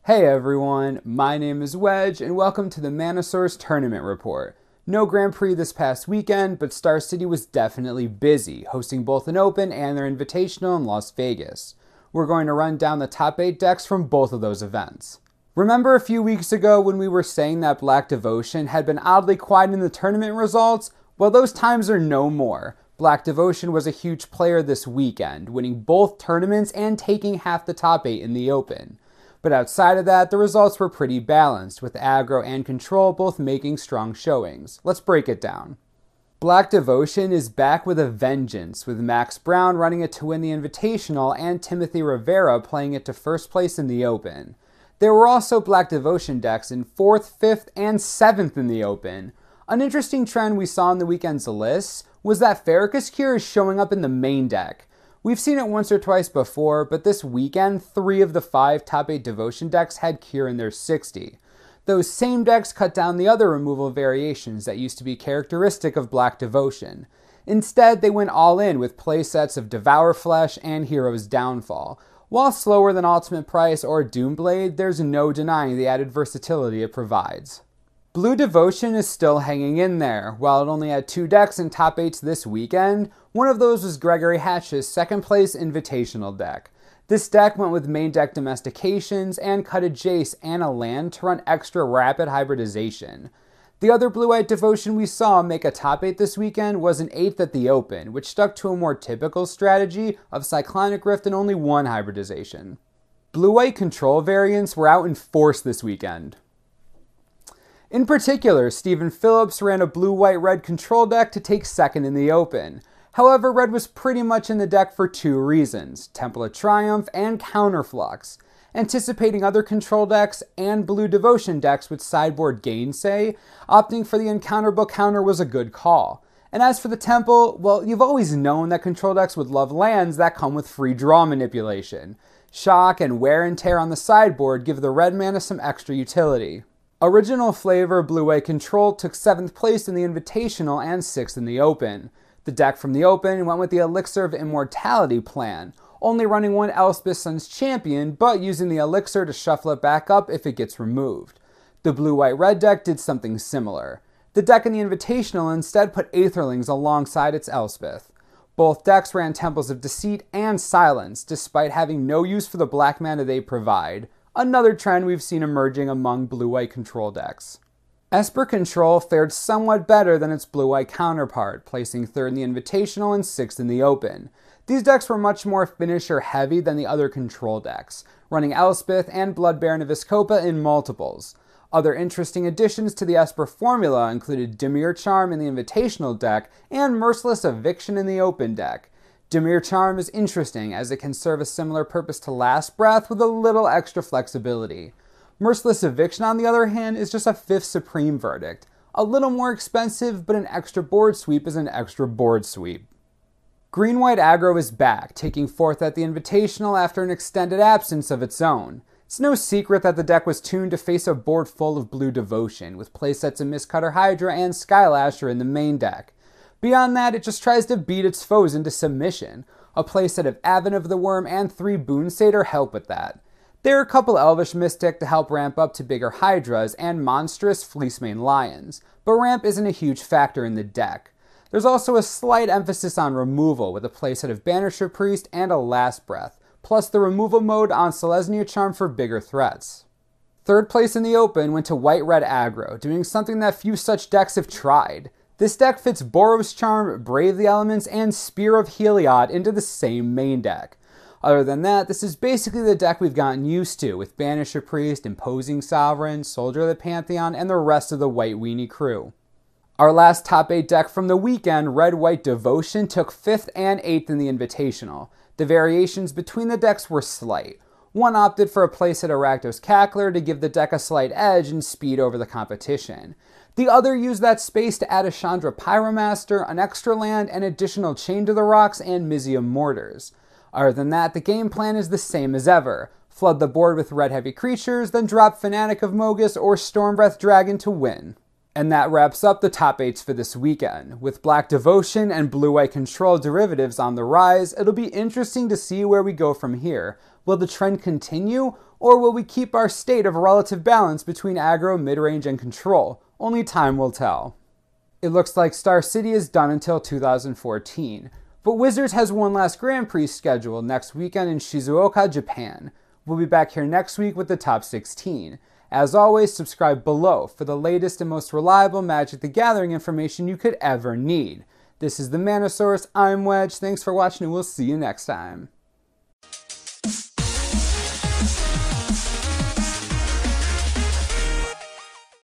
Hey everyone, my name is Wedge and welcome to the Manasaur's Tournament Report. No Grand Prix this past weekend, but Star City was definitely busy, hosting both an Open and their Invitational in Las Vegas. We're going to run down the top 8 decks from both of those events. Remember a few weeks ago when we were saying that Black Devotion had been oddly quiet in the tournament results? Well, those times are no more. Black Devotion was a huge player this weekend, winning both tournaments and taking half the top 8 in the Open. But outside of that, the results were pretty balanced, with aggro and control both making strong showings. Let's break it down. Black Devotion is back with a vengeance, with Max Brown running it to win the Invitational and Timothy Rivera playing it to first place in the Open. There were also Black Devotion decks in 4th, 5th, and 7th in the Open. An interesting trend we saw in the weekend's lists was that Farrakhan's Cure is showing up in the main deck. We've seen it once or twice before, but this weekend, 3 of the 5 top 8 Devotion decks had Cure in their 60. Those same decks cut down the other removal variations that used to be characteristic of Black Devotion. Instead, they went all in with playsets of Devour Flesh and Hero's Downfall. While slower than Ultimate Price or Doomblade, there's no denying the added versatility it provides. Blue Devotion is still hanging in there. While it only had 2 decks in top 8s this weekend, one of those was Gregory Hatch's second place Invitational deck. This deck went with main deck Domestications and cut a Jace and a land to run extra rapid hybridization. The other Blue-White Devotion we saw make a top 8 this weekend was an 8th at the Open, which stuck to a more typical strategy of Cyclonic Rift and only 1 hybridization. Blue-White control variants were out in force this weekend. In particular, Stephen Phillips ran a blue-white-red control deck to take second in the Open. However, red was pretty much in the deck for 2 reasons, Temple of Triumph and Counterflux. Anticipating other control decks and Blue Devotion decks with sideboard Gainsay, opting for the Uncounterable Counter was a good call. And as for the Temple, well, you've always known that control decks would love lands that come with free draw manipulation. Shock and Wear and Tear on the sideboard give the red mana some extra utility. Original Flavor Blue-White Control took 7th place in the Invitational and 6th in the Open. The deck from the Open went with the Elixir of Immortality plan, only running 1 Elspeth Sun's Champion, but using the Elixir to shuffle it back up if it gets removed. The Blue-White-Red deck did something similar. The deck in the Invitational instead put Aetherlings alongside its Elspeth. Both decks ran Temples of Deceit and Silence, despite having no use for the black mana they provide. Another trend we've seen emerging among blue-white control decks. Esper Control fared somewhat better than its blue-white counterpart, placing 3rd in the Invitational and 6th in the Open. These decks were much more finisher-heavy than the other control decks, running Elspeth and Blood Baron of Vizkopa in multiples. Other interesting additions to the Esper formula included Dimir Charm in the Invitational deck and Merciless Eviction in the Open deck. Dimir Charm is interesting as it can serve a similar purpose to Last Breath with a little extra flexibility. Merciless Eviction, on the other hand, is just a 5th Supreme Verdict. A little more expensive, but an extra board sweep is an extra board sweep. Green-White Aggro is back, taking 4th at the Invitational after an extended absence of its own. It's no secret that the deck was tuned to face a board full of Blue Devotion, with playsets of Mistcutter Hydra and Skylasher in the main deck. Beyond that, it just tries to beat its foes into submission. A playset of Advent of the Worm and 3 Boon Satyr help with that. There are a couple Elvish Mystic to help ramp up to bigger Hydras and monstrous Fleecemane Lions, but ramp isn't a huge factor in the deck. There's also a slight emphasis on removal with a playset of Banisher Priest and a Last Breath, plus the removal mode on Selesnya Charm for bigger threats. 3rd place in the Open went to White-Red Aggro, doing something that few such decks have tried. This deck fits Boros Charm, Brave the Elements, and Spear of Heliod into the same main deck. Other than that, this is basically the deck we've gotten used to, with Banisher Priest, Imposing Sovereign, Soldier of the Pantheon, and the rest of the White Weenie crew. Our last top 8 deck from the weekend, Red-White Devotion, took 5th and 8th in the Invitational. The variations between the decks were slight. One opted for a playset of Rakdos Cackler to give the deck a slight edge and speed over the competition. The other used that space to add a Chandra Pyromaster, an extra land, and additional Chain to the Rocks and Mizium Mortars. Other than that, the game plan is the same as ever. Flood the board with red-heavy creatures, then drop Fanatic of Mogus or Stormbreath Dragon to win. And that wraps up the top 8s for this weekend. With Black Devotion and Blue-White Control derivatives on the rise, it'll be interesting to see where we go from here. Will the trend continue, or will we keep our state of relative balance between aggro, mid-range, and control? Only time will tell. It looks like Star City is done until 2014, but Wizards has one last Grand Prix scheduled next weekend in Shizuoka, Japan. We'll be back here next week with the top 16. As always, subscribe below for the latest and most reliable Magic the Gathering information you could ever need. This is the Mana Source, I'm Wedge, thanks for watching and we'll see you next time.